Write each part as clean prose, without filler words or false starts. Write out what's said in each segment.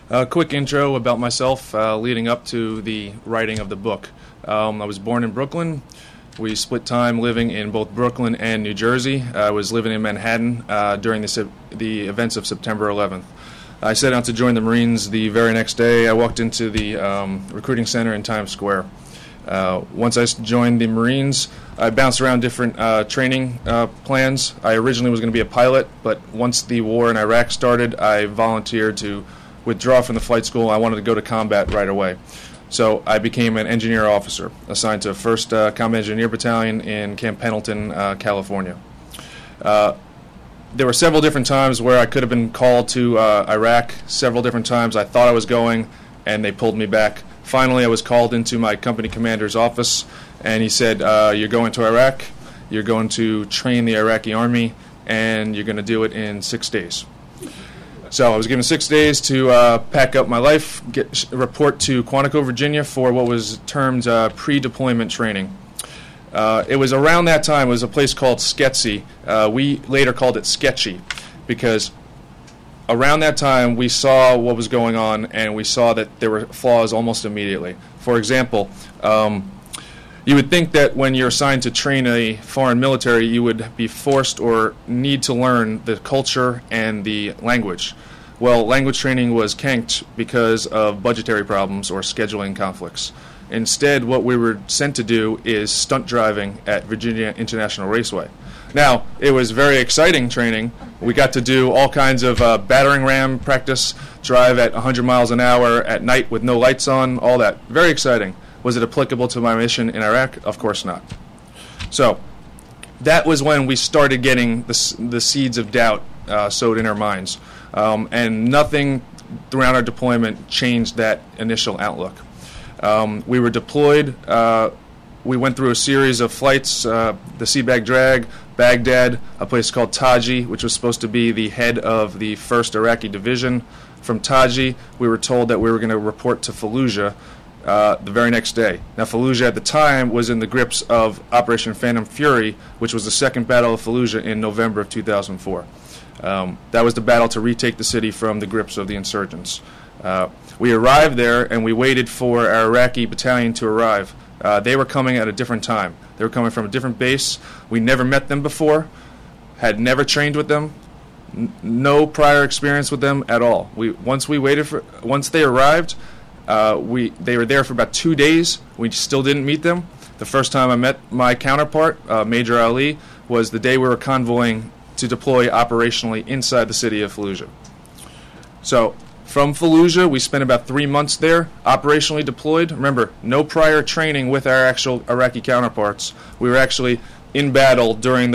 A quick intro about myself leading up to the writing of the book. I was born in Brooklyn. We split time living in both Brooklyn and New Jersey. I was living in Manhattan during the events of September 11th. I set out to join the Marines the very next day. I walked into the recruiting center in Times Square. Once I joined the Marines, I bounced around different training plans. I originally was going to be a pilot, but once the war in Iraq started, I volunteered to withdraw from the flight school. I wanted to go to combat right away. So I became an engineer officer, assigned to 1st Combat Engineer Battalion in Camp Pendleton, California. There were several different times where I could have been called to Iraq. Several different times I thought I was going, and they pulled me back. Finally, I was called into my company commander's office, and he said, you're going to Iraq, you're going to train the Iraqi Army, and you're going to do it in 6 days. So I was given 6 days to pack up my life, report to Quantico, Virginia for what was termed pre-deployment training. It was around that time. It was a place called Sketzy. We later called it Sketchy because around that time we saw what was going on and we saw that there were flaws almost immediately. For example, you would think that when you're assigned to train a foreign military, you would be forced or need to learn the culture and the language. Well, language training was canked because of budgetary problems or scheduling conflicts. Instead, what we were sent to do is stunt driving at Virginia International Raceway. Now, it was very exciting training. We got to do all kinds of battering ram practice, drive at 100 miles an hour at night with no lights on, all that. Very exciting. Was it applicable to my mission in Iraq? Of course not. So that was when we started getting the seeds of doubt sowed in our minds. And nothing throughout our deployment changed that initial outlook. We were deployed. We went through a series of flights, the Seabag Drag, Baghdad, a place called Taji, which was supposed to be the head of the 1st Iraqi Division. From Taji, we were told that we were going to report to Fallujah the very next day. Now, Fallujah at the time was in the grips of Operation Phantom Fury, which was the second battle of Fallujah in November of 2004. That was the battle to retake the city from the grips of the insurgents. We arrived there and we waited for our Iraqi battalion to arrive. They were coming at a different time. They were coming from a different base. We never met them before, had never trained with them, no prior experience with them at all. Once they arrived, they were there for about 2 days. We still didn't meet them. The first time I met my counterpart, Major Ali, was the day we were convoying to deploy operationally inside the city of Fallujah. So from Fallujah, we spent about 3 months there, operationally deployed. Remember, no prior training with our actual Iraqi counterparts. We were actually in battle during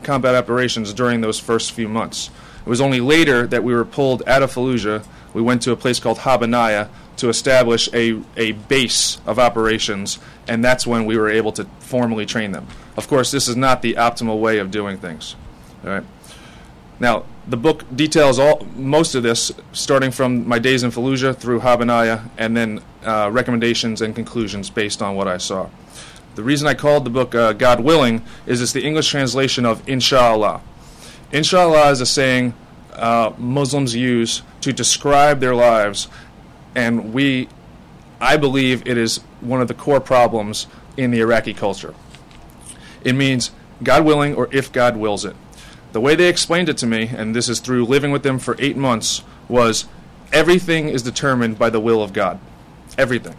combat operations during those first few months. It was only later that we were pulled out of Fallujah. We went to a place called Habanaya to establish a base of operations, and that's when we were able to formally train them. Of course, this is not the optimal way of doing things. All right. Now, the book details most of this, starting from my days in Fallujah through Habanaya, and then recommendations and conclusions based on what I saw. The reason I called the book God Willing is it's the English translation of Inshallah. Inshallah is a saying Muslims use to describe their lives, and I believe it is one of the core problems in the Iraqi culture. It means God willing, or if God wills it. The way they explained it to me, and this is through living with them for 8 months, was everything is determined by the will of God. Everything.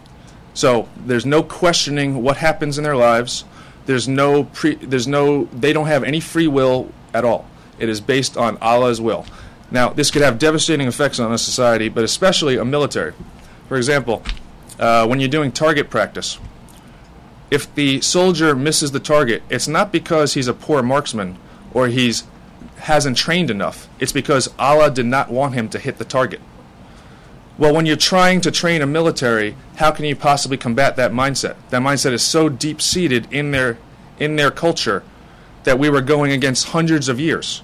So there's no questioning what happens in their lives. They don't have any free will at all. It is based on Allah's will. Now, this could have devastating effects on a society, but especially a military. For example, when you're doing target practice, if the soldier misses the target, it's not because he's a poor marksman or hasn't trained enough. It's because Allah did not want him to hit the target. Well, when you're trying to train a military, how can you possibly combat that mindset? That mindset is so deep-seated in their culture that we were going against hundreds of years.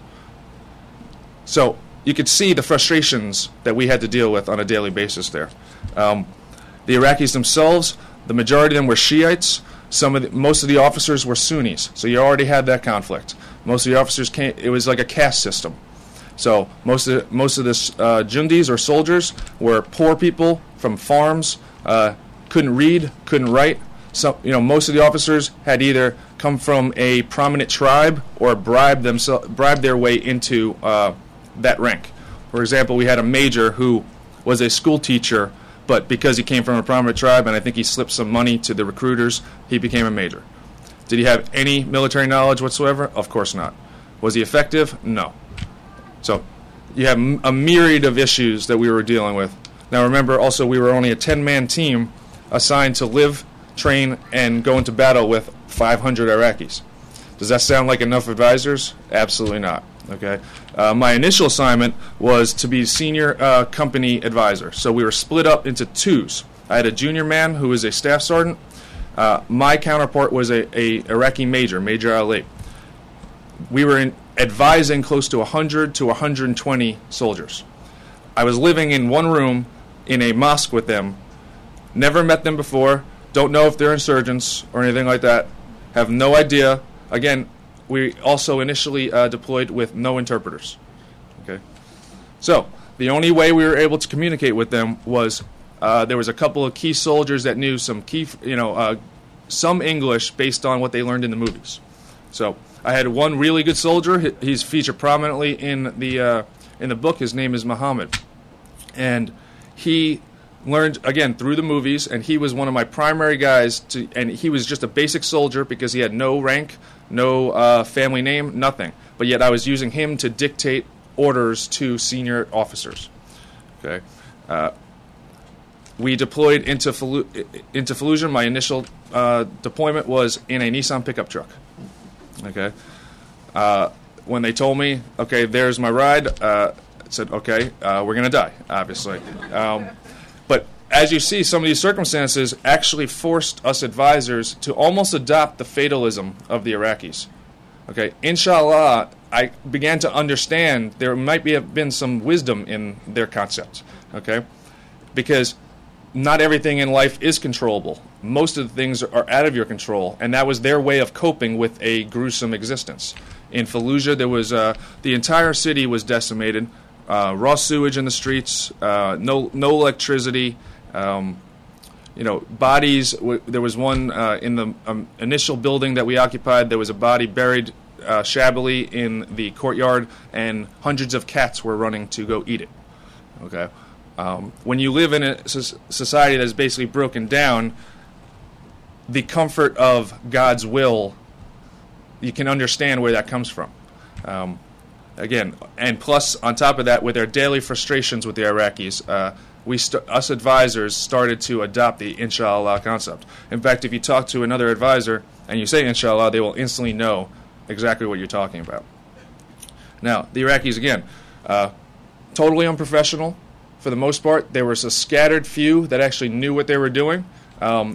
So you could see the frustrations that we had to deal with on a daily basis there. The Iraqis themselves, the majority of them were Shiites. Most of the officers were Sunnis, so you already had that conflict. Most of the officers it was like a caste system. So most of this Jundis or soldiers were poor people from farms, couldn't read, couldn't write. So most of the officers had either come from a prominent tribe or bribed their way into that rank. For example, we had a major who was a school teacher, but because he came from a prominent tribe, and I think he slipped some money to the recruiters, he became a major. Did he have any military knowledge whatsoever? Of course not. Was he effective? No. So you have a myriad of issues that we were dealing with. Now remember, also, we were only a 10-man team assigned to live, train, and go into battle with 500 Iraqis. Does that sound like enough advisors? Absolutely not. Okay. My initial assignment was to be senior company advisor. So we were split up into twos. I had a junior man who was a staff sergeant. My counterpart was a Iraqi major, Major Ali. We were advising close to 100 to 120 soldiers. I was living in one room in a mosque with them. Never met them before. Don't know if they're insurgents or anything like that. Have no idea. Again, we also initially deployed with no interpreters. Okay, so the only way we were able to communicate with them was there was a couple of key soldiers that knew some some English based on what they learned in the movies. So I had one really good soldier. He's featured prominently in the book. His name is Muhammad, and he learned again through the movies. And he was one of my primary guys. And he was just a basic soldier because he had no rank, no family name, nothing. But yet I was using him to dictate orders to senior officers. Okay. We deployed into Fallujah. My initial deployment was in a Nissan pickup truck. Okay. When they told me, okay, there's my ride, I said, okay, we're going to die, obviously. But as you see, some of these circumstances actually forced us advisors to almost adopt the fatalism of the Iraqis. Okay. Inshallah, I began to understand there might have been some wisdom in their concept. Okay. Because not everything in life is controllable. Most of the things are out of your control, and that was their way of coping with a gruesome existence. In Fallujah, there was the entire city was decimated, raw sewage in the streets, no electricity, bodies. There was one in the initial building that we occupied. There was a body buried shabbily in the courtyard, and hundreds of cats were running to go eat it. Okay. When you live in a society that is basically broken down, the comfort of God's will, you can understand where that comes from. Again, and plus, on top of that, with our daily frustrations with the Iraqis, us advisors started to adopt the Inshallah concept. In fact, if you talk to another advisor and you say Inshallah, they will instantly know exactly what you're talking about. Now, the Iraqis, again, totally unprofessional. For the most part, there was a scattered few that actually knew what they were doing.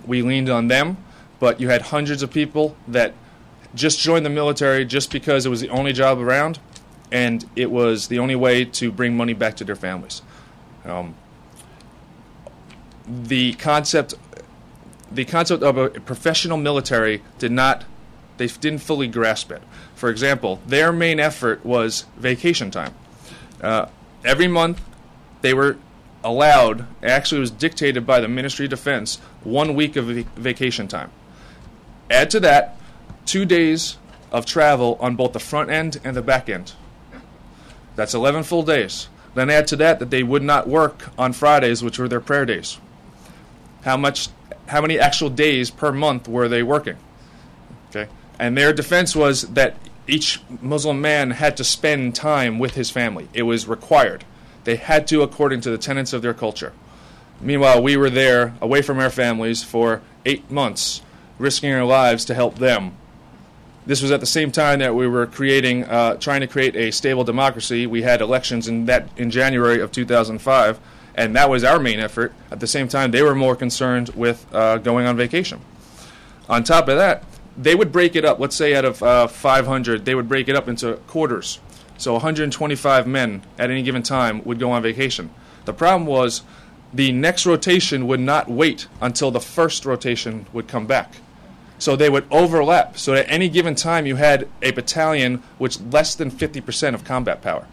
We leaned on them, but you had hundreds of people that just joined the military just because it was the only job around, and it was the only way to bring money back to their families. The concept of a professional military they didn't fully grasp it. For example, their main effort was vacation time. Every month, they were allowed, actually it was dictated by the Ministry of Defense, 1 week of vacation time. Add to that 2 days of travel on both the front end and the back end. That's 11 full days. Then add to that they would not work on Fridays, which were their prayer days. How many actual days per month were they working? Okay, and their defense was that each Muslim man had to spend time with his family. It was required. They had to, according to the tenets of their culture. Meanwhile, we were there, away from our families, for 8 months, risking our lives to help them. This was at the same time that we were trying to create a stable democracy. We had elections in January of 2005, and that was our main effort. At the same time, they were more concerned with going on vacation. On top of that, they would break it up. Let's say out of 500, they would break it up into quarters. So 125 men at any given time would go on vacation. The problem was the next rotation would not wait until the first rotation would come back. So they would overlap. So at any given time you had a battalion with less than 50% of combat power.